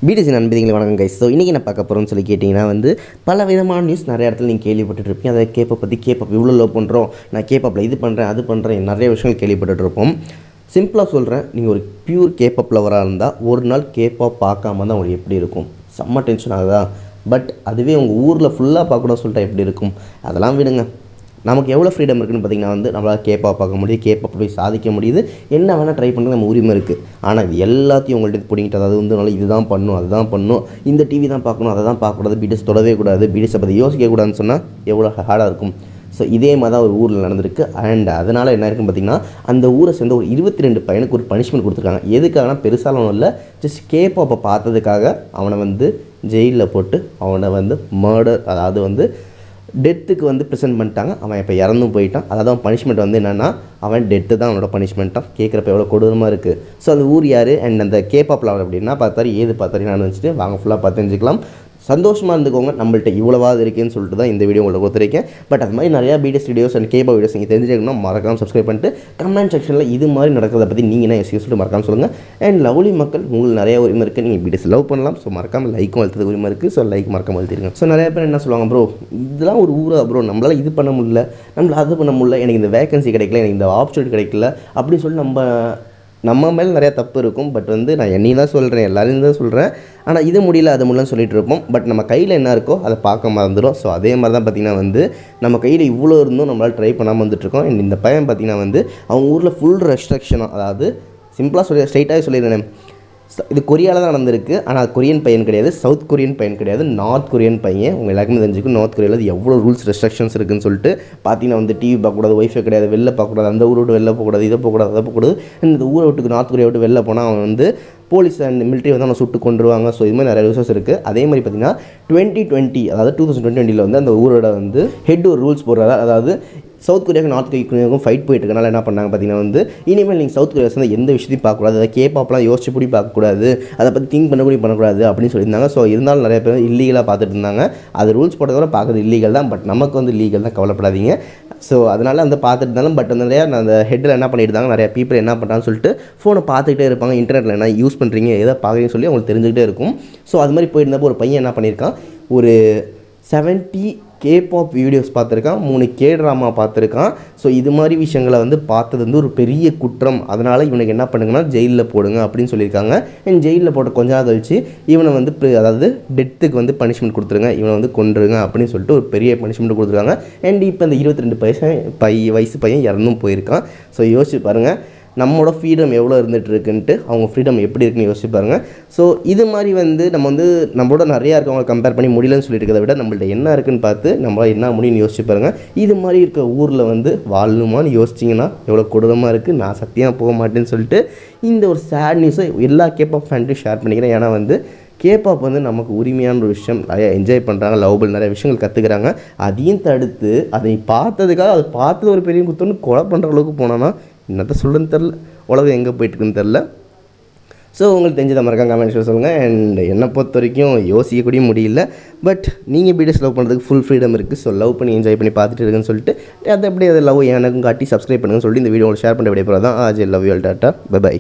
BDC நண்பதிகளை வணக்கம் guys. So இன்றைக்கி நான் பார்க்க போகிறோம்னு சொல்லி கேட்டிங்கன்னா பல விதமான நியூஸ் நிறைய இடத்துல நீங்கள் கேள்விப்பட்டுருப்பீங்க. அதை கேப்பை பற்றி கேப்பப் இவ்வளோ லோ பண்ணுறோம், நான் கேப்பப்பில் இது பண்ணுறேன் அது பண்ணுறேன், நிறைய விஷயங்கள் கேள்விப்பட்டுருப்போம். சிம்பிளாக சொல்கிறேன், நீங்கள் ஒரு பியூர் கேப்பப் லவராக இருந்தால் ஒரு நாள் கேப்பாப் பார்க்காம தான் உங்களுக்கு எப்படி இருக்கும்? செம்ம டென்ஷன் ஆகுதா? பட் அதுவே உங்கள் ஊரில் ஃபுல்லாக பார்க்கணும்னு சொல்லிட்டா எப்படி இருக்கும்? அதெல்லாம் விடுங்க. நமக்கு எவ்வளோ ஃப்ரீடம் இருக்குதுன்னு பார்த்திங்கன்னா நம்மளால் கேப்பாக பார்க்க முடியுது, கேப்பாக போய் சாதிக்க முடியுது, என்ன வேணால் ட்ரை பண்ணுறது நம்ம உரிமை இருக்குது. ஆனால் இது எல்லாத்தையும் உங்கள்கிட்ட பிடிங்கிட்டு அதாவது இதுதான் பண்ணணும் அதுதான் பண்ணணும், இந்த டிவி தான் பார்க்கணும் அதை தான் பார்க்கக்கூடாது, பிடிஎஸ் தொடவே கூடாது, பிடிஎஸை பற்றி யோசிக்கக்கூடாதுன்னு சொன்னால் எவ்வளோ ஹார்டாக இருக்கும். ஸோ இதே மாதிரி தான் ஒரு ஊரில் நடந்திருக்கு. அண்ட் அதனால் என்ன இருக்குன்னு பார்த்திங்கன்னா அந்த ஊரை சேர்ந்த ஒரு 22 பையனுக்கு ஒரு பனிஷ்மெண்ட் கொடுத்துருக்காங்க. எதுக்காகனா பெருசாலும் இல்லை, ஜஸ்ட் கேப்பாப்பை பார்த்ததுக்காக அவனை ஜெயிலில் போட்டு அவனை மர்டர் அதாவது டெத்துக்கு ப்ரெசென்ட் பண்ணிட்டாங்க. அவன் இப்போ இறந்தும் போயிட்டான். அதாவது அவன் பனிஷ்மெண்ட் என்னென்னா அவன் டெத்து தான் அவனோட பனிஷ்மெண்ட்டாக. கேட்குறப்ப எவ்வளோ கொடூரமாக இருக்குது. ஸோ அந்த ஊர் யார் அண்ட் அந்த கேப்பாப்பில் அவர் அப்படின்னா பார்த்தாரு ஏது பார்த்தாரு நான் வச்சுட்டு வாங்க ஃபுல்லாக பார்த்து தெரிஞ்சுக்கலாம். சந்தோஷமாக இருந்துக்கோங்க, நம்மள்ட்ட இவ்வளோவாது இருக்குன்னு சொல்லிட்டு தான் இந்த வீடியோ உங்களுக்கு கொடுத்துருக்கேன். பட் அது மாதிரி நிறையா பிடிஎஸ் வீடியோஸ் அண்ட் கேப்பா வீடியோஸ் நீங்கள் தெரிஞ்சுக்கணும்னா மறக்காமல் சப்ஸ்கிரைப் பண்ணிட்டு கமெண்ட் செக்ஷனில் இது மாதிரி நடக்கிறத பற்றி நீங்கள் என்ன யோசிக்க சொல்லிட்டு மறக்காமல் சொல்லுங்கள். அண்ட் லவ்லி மக்கள் உங்களுக்கு நிறைய உரிமை இருக்குது, நீங்கள் பிடிஎஸ் லவ் பண்ணலாம். ஸோ மறக்காமல் லைக்கும் அழுத்தது உரிமை இருக்குது. ஸோ லைக் மறக்காமல் அழுத்திருங்க. ஸோ நிறைய பேர் என்ன சொல்லுவாங்க, ப்ரோ இதெல்லாம் ஒரு ஊரா ப்ரோ, நம்மளால் இது பண்ண முடியல, நம்மளால் அது பண்ண முடியல, எனக்கு இந்த வேகன்சி கிடைக்கல, எனக்கு இந்த ஆப்பர்ச்சுனிட்டி கிடைக்கல அப்படின்னு சொல்லி நம்ம மேலே நிறையா தப்பு இருக்கும். பட் நான் என்னையும் தான் சொல்கிறேன், எல்லாரையும் தான் சொல்கிறேன். ஆனால் இது முடியல அது முடியலன்னு சொல்லிட்டு இருப்போம். பட் நம்ம கையில் என்ன இருக்கோ அதை பார்க்க மறந்துடும். ஸோ அதே மாதிரி தான் பார்த்திங்கன்னா நம்ம கையில் இவ்வளோ இருந்தும் நம்மளால் ட்ரை பண்ணாமல் வந்துட்டுருக்கோம். இந்த பையன் பார்த்திங்கன்னா அவங்க ஊரில் ஃபுல் ரெஸ்ட்ரிக்ஷனாக, அதாவது சிம்பிளாக ஸ்ட்ரைட்டாகவே சொல்லிடுறேன், இது கொரியாவில் தான் நடந்திருக்கு. ஆனால் அது கொரியன் பையன் கிடையாது, சவுத் கொரியன் பையன் கிடையாது, நார்த் கொரியன் பையன். உங்கள் எல்லாருக்குமே தெரிஞ்சுக்கும் நார்த் கொரியாவில் எவ்வளோ ரூல்ஸ் ரெஸ்ட்ரிக்ஷன்ஸ் இருக்குதுன்னு சொல்லிட்டு. பார்த்தீங்கன்னா டிவி பார்க்கக்கூடாது, ஒய்ஃபை கிடையாது, வெளில பார்க்கக்கூடாது, அந்த ஊரை விட்டு வெளில போகக்கூடாது, இதை போகக்கூடாது அதை போகக்கூடாது. இந்த ஊரை விட்டு நார்த் கொரியா விட்டு வெளில போனால் அவன் போலீஸ் அண்ட் மிலிட்ரி அவனை சுட்டு கொண்டுருவாங்க. ஸோ இது மாதிரி நிறைய விஷயம் இருக்குது. அதே மாதிரி பார்த்திங்கன்னா 2020 அதாவது 2020 அந்த ஊரோட ஹெட் ஒரு ரூல்ஸ் போடுறாரு. அதாவது சவுத் கொரியாவுக்கு நார்த் கொரியாவுக்கும் ஃபைட் போயிட்டு இருக்கனால என்ன பண்ணாங்க பார்த்திங்கன்னா இனிமேல் நீங்கள் சவுத் கொரியா சேர்ந்து எந்த விஷயத்தையும் பார்க்கக்கூடாது, அதை கேப்பாப்லாம் யோசிச்சு கூடி பார்க்கக்கூடாது, அதை பற்றி திங்க் பண்ணக்கூடாது அப்படின்னு சொல்லியிருந்தாங்க. ஸோ இருந்தாலும் நிறைய பேர் இல்லீகலாக பார்த்துட்டு இருந்தாங்க. அது ரூல்ஸ் போட்டதோட பார்க்குறது இல்லீகல் தான். பட் நமக்கு லீகல் தான், கவலைப்படாதீங்க. ஸோ அதனால் பார்த்துட்டு இருந்தாலும் பட் நிறையா அந்த ஹெட்டில் என்ன பண்ணியிருந்தாங்க, நிறையா பீப்பிள் என்ன பண்ணுறான்னு சொல்லிட்டு ஃபோனை பார்த்துக்கிட்டே இருப்பாங்க. இன்டர்நெட்டில் என்ன யூஸ் பண்ணுறீங்க எதை பார்க்குறீங்கன்னு சொல்லி அவங்களுக்கு தெரிஞ்சுக்கிட்டே இருக்கும். ஸோ அது மாதிரி போயிருந்தப்போ ஒரு பையன் என்ன பண்ணியிருக்கான், ஒரு 70 கேபாப் வீடியோஸ் பார்த்துருக்கான், 3 கே ட்ராமா பார்த்துருக்கான். ஸோ இது மாதிரி விஷயங்களை பார்த்தது ஒரு பெரிய குற்றம். அதனால் இவனுக்கு என்ன பண்ணுங்கன்னா ஜெயிலில் போடுங்க அப்படின்னு சொல்லியிருக்காங்க. அண்ட் ஜெயிலில் போட்ட கொஞ்ச நாள் கழிச்சு இவனை அதாவது டெத்துக்கு பனிஷ்மெண்ட் கொடுத்துருங்க, இவனை கொன்றுங்க அப்படின்னு சொல்லிட்டு ஒரு பெரிய பனிஷ்மெண்ட் கொடுத்துருக்காங்க. அண்ட் இப்போ இந்த 22 வயசு பையன் இறந்தும் போயிருக்கான். ஸோ யோசிச்சு பாருங்கள் நம்மளோட ஃப்ரீடம் எவ்வளோ இருந்துகிட்ருக்குன்ட்டு, அவங்க ஃப்ரீடம் எப்படி இருக்குன்னு யோசிச்சு பாருங்கள். ஸோ இது மாதிரி நம்ம நம்மளோட நிறையா இருக்கவங்க கம்பேர் பண்ணி முடியலன்னு சொல்லிட்டு இருக்கிறத விட நம்மள்ட்ட என்ன இருக்குன்னு பார்த்து நம்மளால் என்ன முடியும்னு யோசிச்சு பாருங்கள். இது மாதிரி இருக்க ஊரில் வாழணுமான்னு யோசிச்சிங்கன்னா எவ்வளோ கொடூரமாக இருக்குது. நான் சத்தியமாக போக மாட்டேன்னு சொல்லிட்டு இந்த ஒரு சேட் நியூஸை எல்லா கேப்பாப் ஃபேன்ட்டையும் ஷேர் பண்ணிக்கிறேன். ஏன்னா கேப்பாப் நமக்கு உரிமையான ஒரு விஷயம், நிறையா என்ஜாய் பண்ணுறாங்க, லவ்பிள் நிறைய விஷயங்கள் கற்றுக்குறாங்க. அதையும் தடுத்து அதை பார்த்ததுக்காக அதை பார்த்தது ஒரு பெரிய குத்தம்னு கொலை பண்ணுற அளவுக்கு போனோன்னா என்னத்த சொல்லுன்னு தெரில, உலகம் எங்கே போயிட்டுருக்குன்னு தெரில. ஸோ உங்களுக்கு தெரிஞ்சதை மறக்காம கமெண்ட்ஸில் சொல்லுங்கள். அண்ட் என்னை பொறுத்த வரைக்கும் யோசிக்கக்கூடிய முடியல. பட் நீங்கள் பிடிஎஸ் லவ் பண்ணுறதுக்கு ஃபுல் ஃப்ரீடம் இருக்குது. ஸோ லவ் பண்ணி என்ஜாய் பண்ணி பார்த்துட்டு இருக்குன்னு சொல்லிட்டு அதை எப்படி அதை லவ் எனக்கும் காட்டி சப்ஸ்கிரைப் பண்ணுங்கன்னு சொல்லிட்டு இந்த வீடியோ ஷேர் பண்ண விட போகிறதான். ஆஜ் லவ் யூ ஆல், டாட்டா, பை பை.